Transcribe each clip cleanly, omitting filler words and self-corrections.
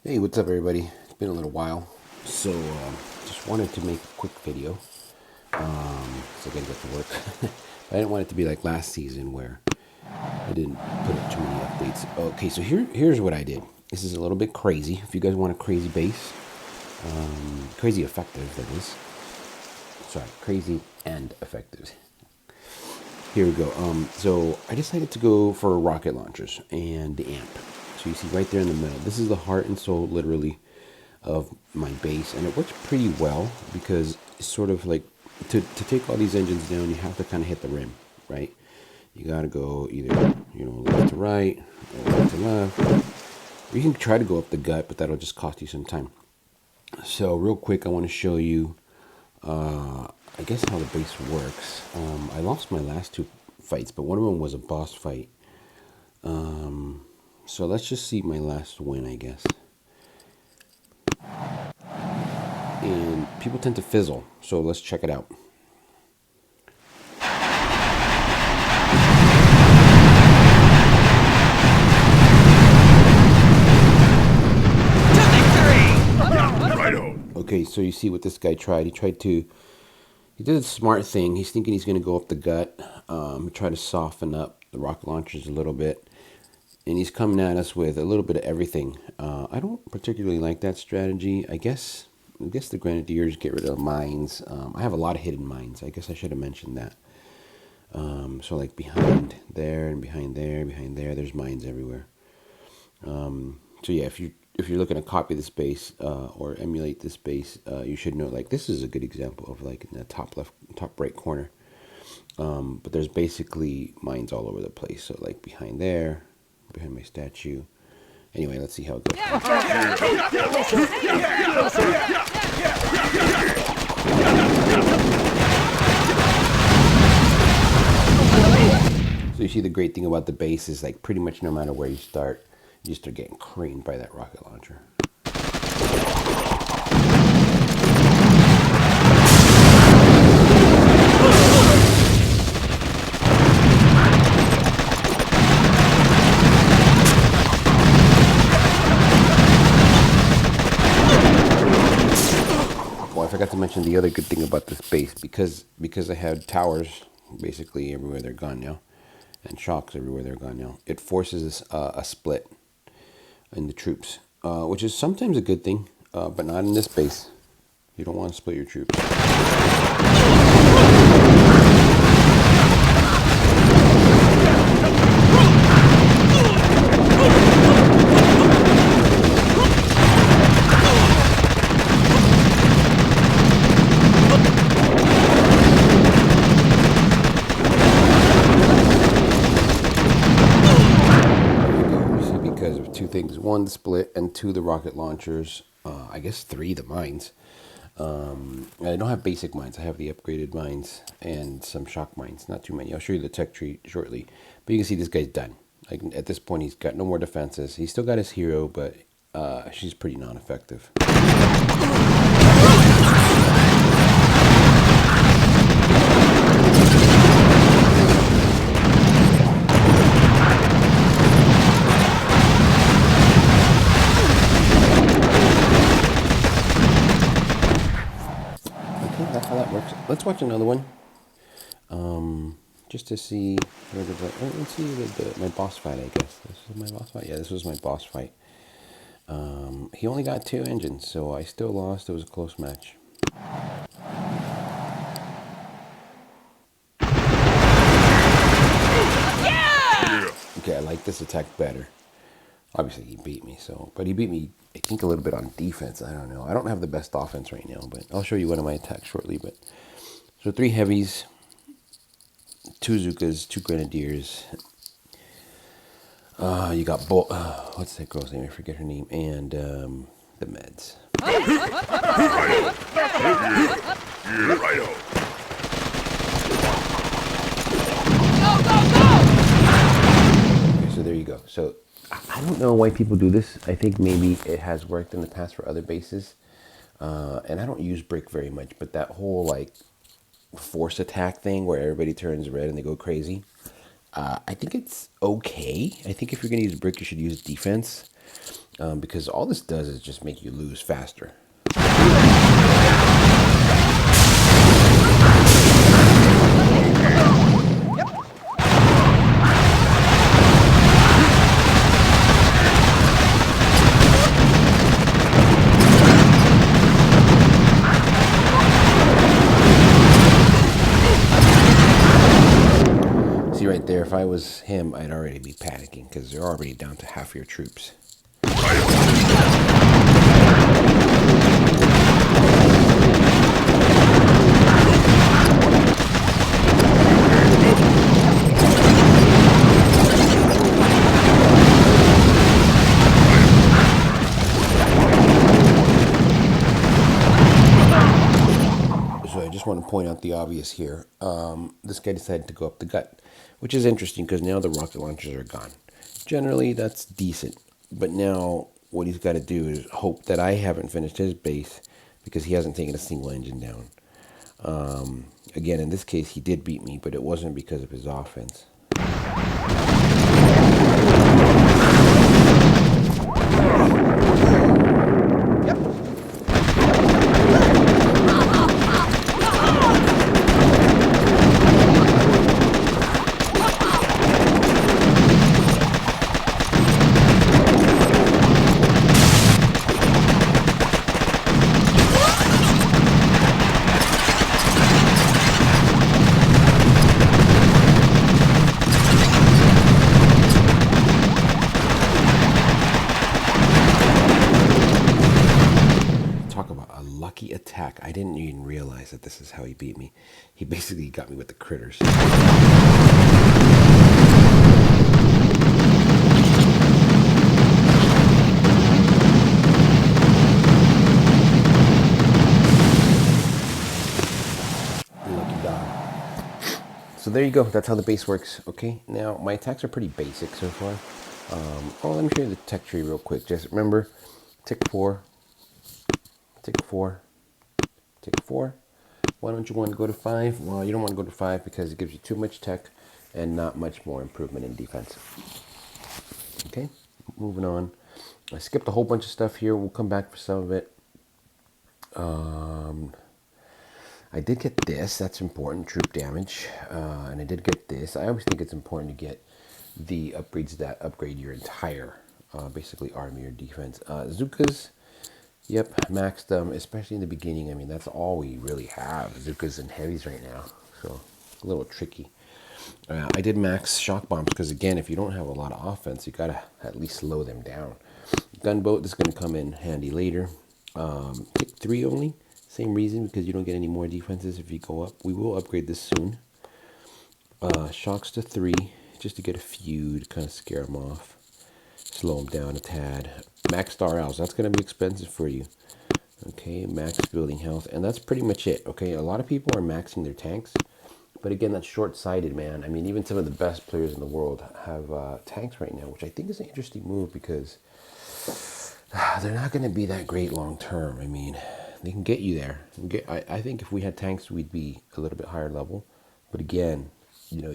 Hey, what's up, everybody? It's been a little while, so just wanted to make a quick video. So I gotta get to work. I didn't want it to be like last season where I didn't put up too many updates. Okay, so here's what I did. This is a little bit crazy. If you guys want a crazy base, crazy effective, that is. Sorry, crazy and effective. Here we go. So I decided to go for rocket launchers and the amp. So you see right there in the middle. This is the heart and soul, literally, of my base, and it works pretty well because it's sort of like to take all these engines down, you have to kind of hit the rim, right? You got to go either left to right or right to left. Or you can try to go up the gut, but that'll just cost you some time. So real quick, I want to show you, I guess, how the base works. I lost my last two fights, but one of them was a boss fight. So let's just see my last win, I guess. And people tend to fizzle, so let's check it out. Okay, so you see what this guy tried. He did a smart thing. He's thinking he's going to go up the gut. He tried to soften up the rocket launchers a little bit. And he's coming at us with a little bit of everything. I don't particularly like that strategy. I guess the Grenadiers get rid of mines. I have a lot of hidden mines. I guess I should have mentioned that. So like behind there and behind there, there's mines everywhere. So yeah, if you're looking to copy this base or emulate this base, you should know, like, this is a good example of, like, in the top right corner. But there's basically mines all over the place. So like behind there, behind my statue. Anyway, let's see how it goes. So you see, the great thing about the base is, like, pretty much no matter where you start getting creamed by that rocket launcher. Well, I forgot to mention the other good thing about this base, because I had towers basically everywhere they're gone now, and shocks everywhere they're gone now. It forces a split in the troops, which is sometimes a good thing, but not in this base. You don't want to split your troops. Because of two things: one, the split, and two, the rocket launchers. I guess three, the mines. I don't have basic mines. I have the upgraded mines and some shock mines. Not too many. I'll show you the tech tree shortly. But you can see this guy's done. Like, at this point, he's got no more defenses. He's still got his hero, but she's pretty non-effective. That's how that works. Let's watch another one, just to see where let's see my boss fight. I guess this was my boss fight. Yeah, this was my boss fight. He only got 2 engines, so I still lost. It was a close match. Yeah! Okay, I like this attack better. Obviously, he beat me, but he beat me, I think, a little bit on defense. I don't know. I don't have the best offense right now, but I'll show you one of my attacks shortly. But so 3 heavies, 2 Zukas, 2 Grenadiers. You got what's that girl's name? I forget her name. And the meds. Okay, so there you go. So I don't know why people do this. I think maybe it has worked in the past for other bases. And I don't use brick very much, but that whole, like, force attack thing where everybody turns red and they go crazy, I think it's okay. I think if you're going to use brick, you should use defense. because all this does is just make you lose faster. See right there, if I was him, I'd already be panicking because they're already down to half your troops. So I just want to point out the obvious here. This guy decided to go up the gut, which is interesting because now the rocket launchers are gone. Generally, that's decent. But now what he's got to do is hope that I haven't finished his base because he hasn't taken a single engine down. Again, in this case, he did beat me, but it wasn't because of his offense. Lucky attack. I didn't even realize that this is how he beat me. He basically got me with the critters. Lucky dog. So there you go. That's how the base works. Okay. Now my attacks are pretty basic so far. Let me show you the tech tree real quick. Just remember, tick 4. Tick 4, tick 4. Why don't you want to go to 5? Well, you don't want to go to 5 because it gives you too much tech and not much more improvement in defense. Okay, moving on. I skipped a whole bunch of stuff here. We'll come back for some of it. I did get this. That's important, troop damage. And I did get this. I always think it's important to get the upgrades that upgrade your entire, basically, army or defense. Zukas. Yep, maxed them, especially in the beginning. I mean, that's all we really have, Zukas and heavies right now. So, a little tricky. I did max shock bombs because, again, if you don't have a lot of offense, you got to at least slow them down. Gunboat, this is going to come in handy later. Tick 3 only. Same reason, because you don't get any more defenses if you go up. We will upgrade this soon. Shocks to 3, just to get a few to kind of scare them off. Slow them down a tad. Max star owls, that's going to be expensive for you. Okay, max building health, and that's pretty much it. Okay, a lot of people are maxing their tanks, but again, that's short-sighted, man. I mean, even some of the best players in the world have tanks right now, which I think is an interesting move because they're not going to be that great long-term. I mean, they can get you there. I think if we had tanks, we'd be a little bit higher level, but again, you know,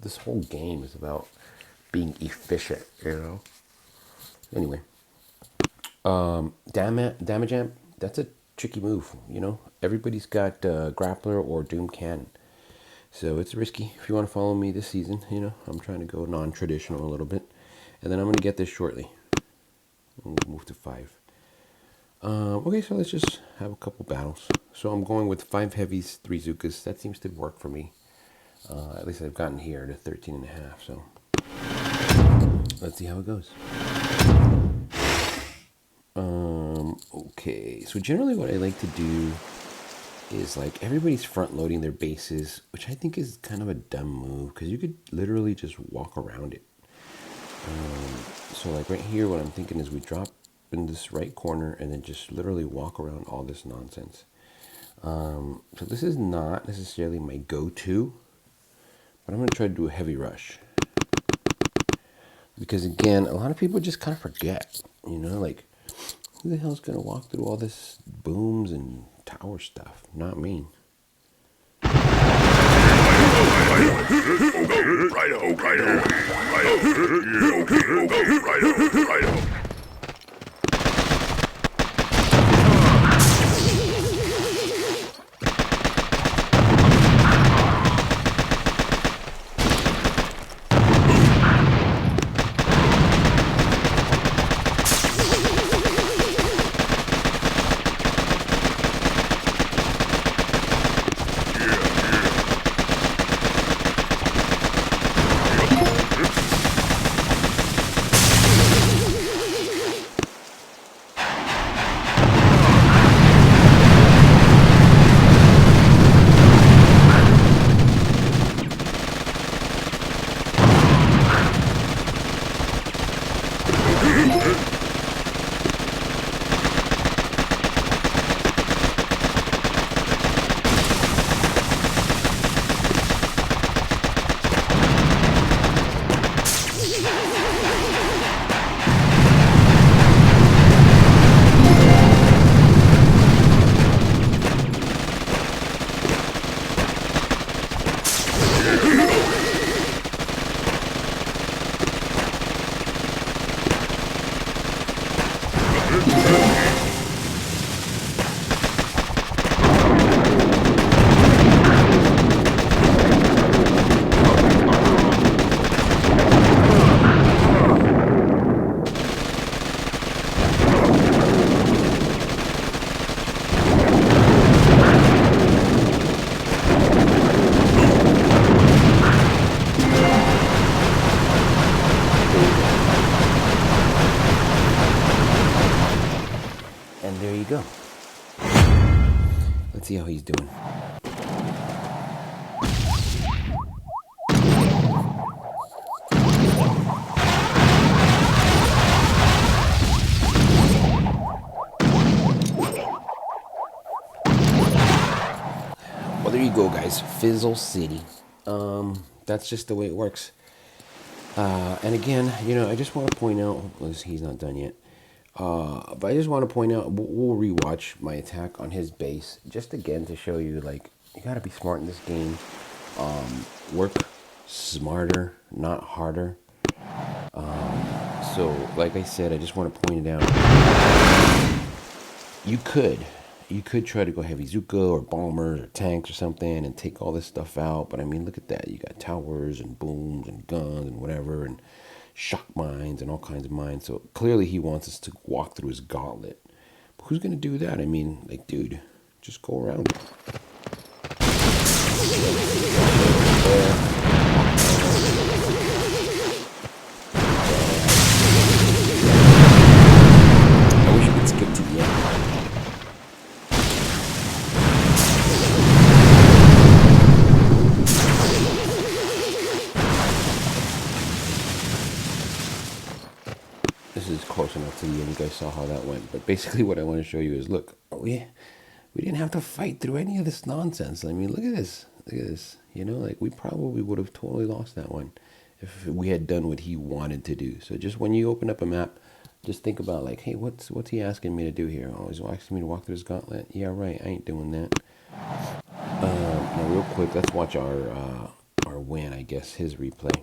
this whole game is about being efficient, you know? Anyway. Damage amp, that's a tricky move, you know. Everybody's got grappler or doom cannon, so it's risky. If you want to follow me this season, you know, I'm trying to go non-traditional a little bit, and then I'm going to get this shortly. We'll move to 5. Okay, so let's just have a couple battles. So I'm going with 5 heavies, 3 Zukas. That seems to work for me. At least I've gotten here to 13.5, so let's see how it goes. Okay, so generally what I like to do is, like, everybody's front loading their bases, which I think is kind of a dumb move because you could literally just walk around it. So like right here, what I'm thinking is we drop in this right corner and then just literally walk around all this nonsense. So this is not necessarily my go-to, but I'm going to try to do a heavy rush. Because again, a lot of people just kind of forget, you know, like, who the hell's going to walk through all this booms and tower stuff? Not me. And there you go. Let's see how he's doing. Well, there you go, guys. Fizzle City. That's just the way it works. And again, you know, I just want to point out, he's not done yet. But I just want to point out, we'll rewatch my attack on his base, just again to show you, like, you got to be smart in this game. Work smarter, not harder. So, like I said, I just want to point it out. You could try to go heavy Zuka or bombers or tanks or something and take all this stuff out. But I mean, look at that. You got towers and booms and guns and whatever and shock mines and all kinds of mines. So clearly he wants us to walk through his gauntlet. But who's going to do that? I mean, like, dude, just go around. I wish we could skip to the end. This is close enough to the end. You guys saw how that went. But basically what I want to show you is, look, we didn't have to fight through any of this nonsense. I mean, look at this. Look at this. You know, like, we probably would have totally lost that one if we had done what he wanted to do. So just when you open up a map, just think about, like, hey, what's he asking me to do here? Oh, he's asking me to walk through his gauntlet? Yeah, right. I ain't doing that. Now, real quick, let's watch our win, I guess, his replay.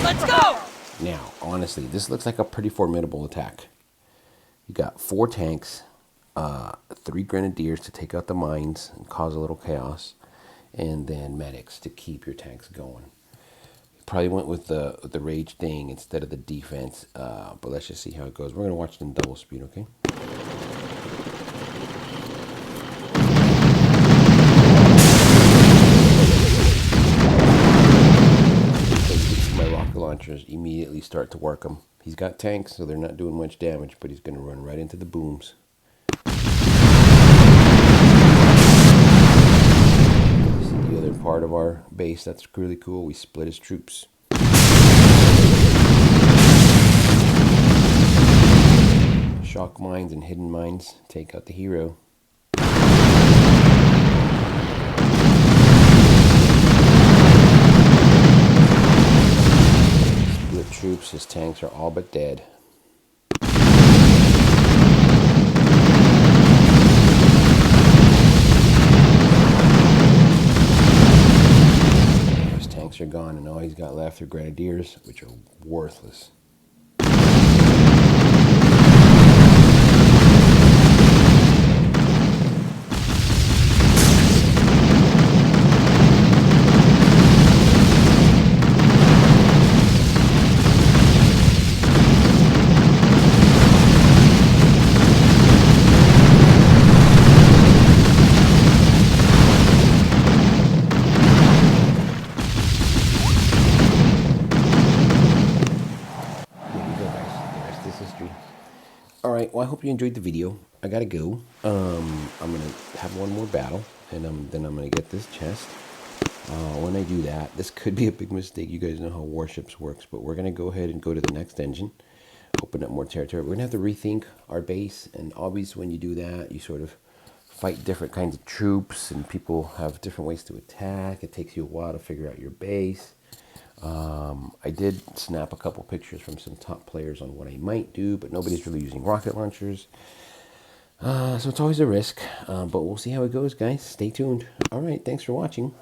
Let's go! Now, honestly, this looks like a pretty formidable attack. You got 4 tanks, 3 grenadiers to take out the mines and cause a little chaos, and then medics to keep your tanks going. You probably went with the rage thing instead of the defense, but let's just see how it goes. We're going to watch it in double speed, okay? Launchers immediately start to work them. He's got tanks, so they're not doing much damage, but he's going to run right into the booms. You see the other part of our base? That's really cool. We split his troops. Shock mines and hidden mines take out the hero. Troops, his tanks are all but dead. His tanks are gone, and all he's got left are grenadiers, which are worthless. Alright, well, I hope you enjoyed the video. I gotta go. I'm gonna have one more battle, and then I'm gonna get this chest. When I do that, this could be a big mistake. You guys know how Warships works, but we're gonna go ahead and go to the next engine, open up more territory. We're gonna have to rethink our base, and obviously when you do that, you sort of fight different kinds of troops, and people have different ways to attack. It takes you a while to figure out your base. I did snap a couple pictures from some top players on what I might do, but nobody's really using rocket launchers. So it's always a risk, but we'll see how it goes, guys. Stay tuned. All right, thanks for watching.